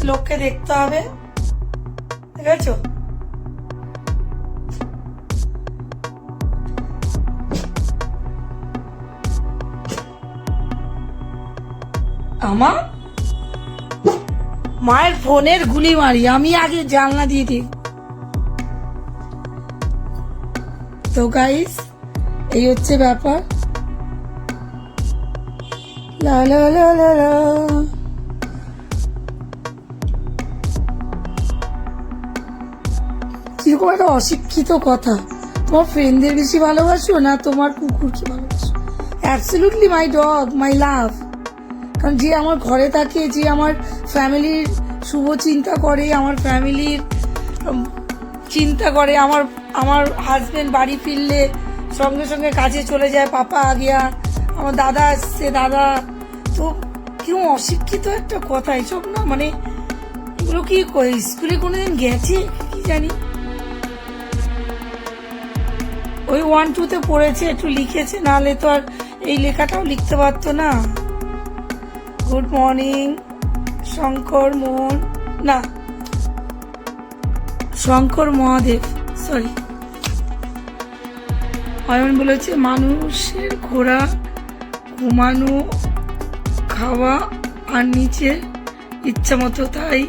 লোককে দেখতে হবে, ঠিক আছে? আমার মায়ের ফোনের গুলি মারি, আমি আগে জানলা দিয়ে দিই। তো গাইস, এই হচ্ছে ব্যাপার। লা লা লা লা লা। কিরকম একটা অশিক্ষিত কথা, তোমার ফ্রেন্ডদের বেশি ভালোবাসো না তোমার কুকুরকে ভালোবাসো? অ্যাবসলিউটলি মাই ডগ, মাই লাভ। কারণ যে আমার ঘরে থাকে, যে আমার ফ্যামিলির শুভ চিন্তা করে, আমার ফ্যামিলির চিন্তা করে, আমার হাজবেন্ড বাড়ি ফিরলে সঙ্গে সঙ্গে কাজে চলে যায়, পাপা আগিয়া, আমার দাদা আসছে, দাদা। তো কেউ অশিক্ষিত একটা কথা এসব না, মানে এগুলো কি স্কুলে কোনোদিন গেছে কি জানি, ওই 1-2 পড়েছে, একটু লিখেছে, নাহলে তো আর এই লেখাটাও লিখতে পারতো না। গুড মর্নিং শঙ্কর মোহন, না শঙ্কর মহাদেব, সরি। অয়ন বলেছে মানুষের ঘোরা, ঘুমানো, খাওয়া আর নিচে ইচ্ছা মতো, তাই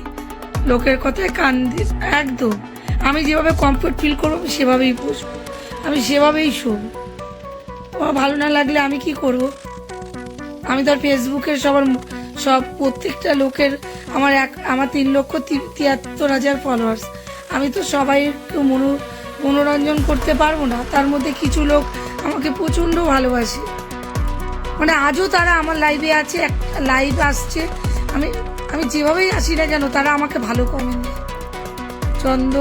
লোকের কথায় কান দিয়ে একদম আমি যেভাবে কমফোর্ট ফিল করবো সেভাবেই বসবো, আমি সেভাবেই শোবো। আমার ভালো না লাগলে আমি কি করব? আমি তো আর ফেসবুকের সব প্রত্যেকটা লোকের, আমার 3,73,000 ফলোয়ার্স, আমি তো সবাইকে মনোরঞ্জন করতে পারবো না। তার মধ্যে কিছু লোক আমাকে প্রচণ্ড ভালোবাসে, মানে আজও তারা আমার লাইভে আছে, একটা লাইভ আসছে, আমি যেভাবেই আসি না কেন তারা আমাকে ভালো কমেন্ট দেয়। চন্দ্র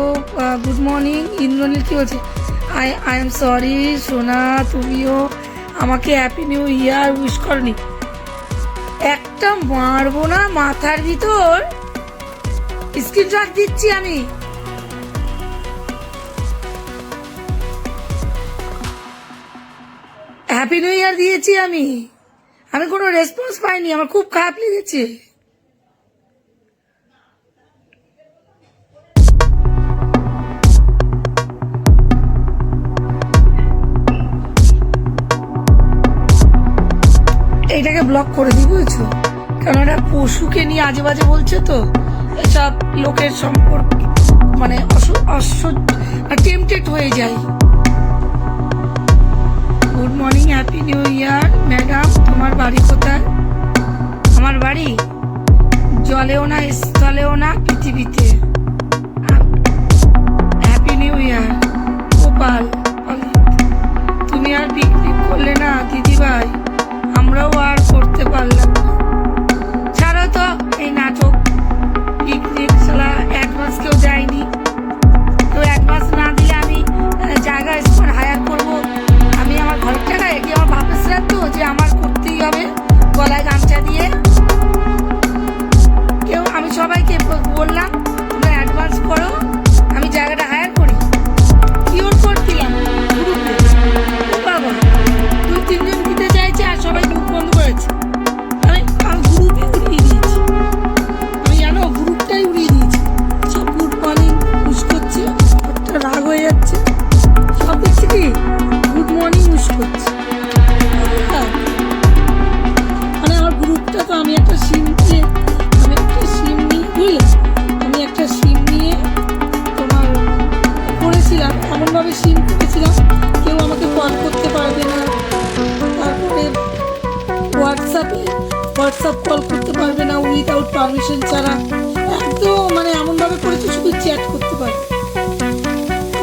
গুড মর্নিং। ইন্দ্রনীল কি বলছে? আই এম সরি সোনা, তুমিও আমাকে হ্যাপি নিউ ইয়ার উইশ করনি। একটা মারবো না মাথার ভিতর, স্ক্রিনশট দিচ্ছি আমি। হ্যাপি নিউ ইয়ার দিয়েছি আমি কোনো রেসপন্স পাইনি, আমার খুব খারাপ লেগেছে। এইটাকে ব্লক করে দিই, বুঝছো? কারণ এটা পশুকে নিয়ে আজে বাজে বলছে, তো এসব লোকের সম্পর্কে মানে টেম্পটেড হয়ে যায়। Good morning, happy new year madam. তোমার বাড়ি কোথায়? আমার বাড়ি জলেও না স্থলেও না, পৃথিবীতে। Happy new year Gopal. তুমি আর পিকনিক করলে না দিদি ভাই, আমরাও আর করতে পারলাম না। ছাড়ো তো এই নাটক, পিকনিক সালা অ্যাডভান্স কেউ দেয়নি, কেউ অ্যাডভান্স না দিলে আমি জায়গা স্পট হায়ার করবো? আমি আমার ঘরের টাকায় কি আমার বাপের শ্রাদ্ধ যে আমার করতেই হবে গলায় গামছা দিয়ে? আমি সবাইকে বললাম তোমরা অ্যাডভান্স করো, আমি জায়গাটা হায়ার করি। কিওর করছিলাম গ্রুপে, বাবা 2-3 জন দিতে চাইছে আর সবাই মুখ বন্ধ করেছে। আমি গ্রুপে উড়িয়ে দিয়েছি, আমি জানো গ্রুপটাই উড়িয়ে দিয়েছি। সব গুড মর্নিং উইশ করছে, একটা রাগ হয়ে যাচ্ছে, সব দেখছি কি গুড মর্নিং উইশ করছে। মানে আমার গ্রুপটা তো আমি একটা সিম নিয়ে তোমার করেছিলাম, এমনভাবে সিম করেছিলাম কেউ আমাকে কল করতে পারবে না, তারপরে হোয়াটসঅ্যাপ কল করতে পারবে না উইদাউট পারমিশন ছাড়া, একদম মানে এমনভাবে করেছে শুধু চ্যাট করতে পারবে।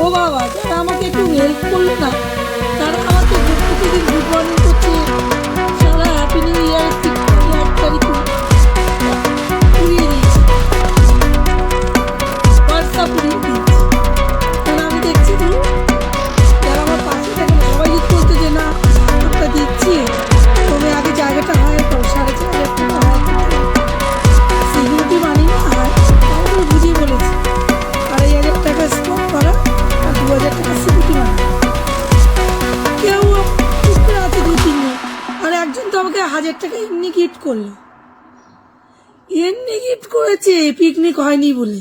ও বাবা, যারা আমাকে একটু হেল্প করলো না, তারা আমাকে প্রতিদিন গুড মর্নিং করছে, সারা হ্যাপি নিউ ইয়ার 1 তারিখ উড়িয়ে দিয়েছে, হোয়াটসঅ্যাপ উড়িয়ে দিয়েছে। কারণ আমি দেখছি তো যারা আমার পাশে থাকে সবাই যদি বলতো যে না আমরা দিচ্ছি, তবে আগে জায়গাটা হায়ার করো, 4,500 টাকা হায়ার করতে, সিকিউরিটি মানি না। আর আমাদের বুঝিয়ে বলেছে 2,500 টাকা স্টক করা আর 2,000 টাকা সিকিউরিটি মানি। কেউ চুপ করে আছে 2-3 জন, আর একজন তো আমাকে 1,000 টাকা এমনি গিফট করলো, এমনি গিফট করেছে পিকনিক হয়নি বলে।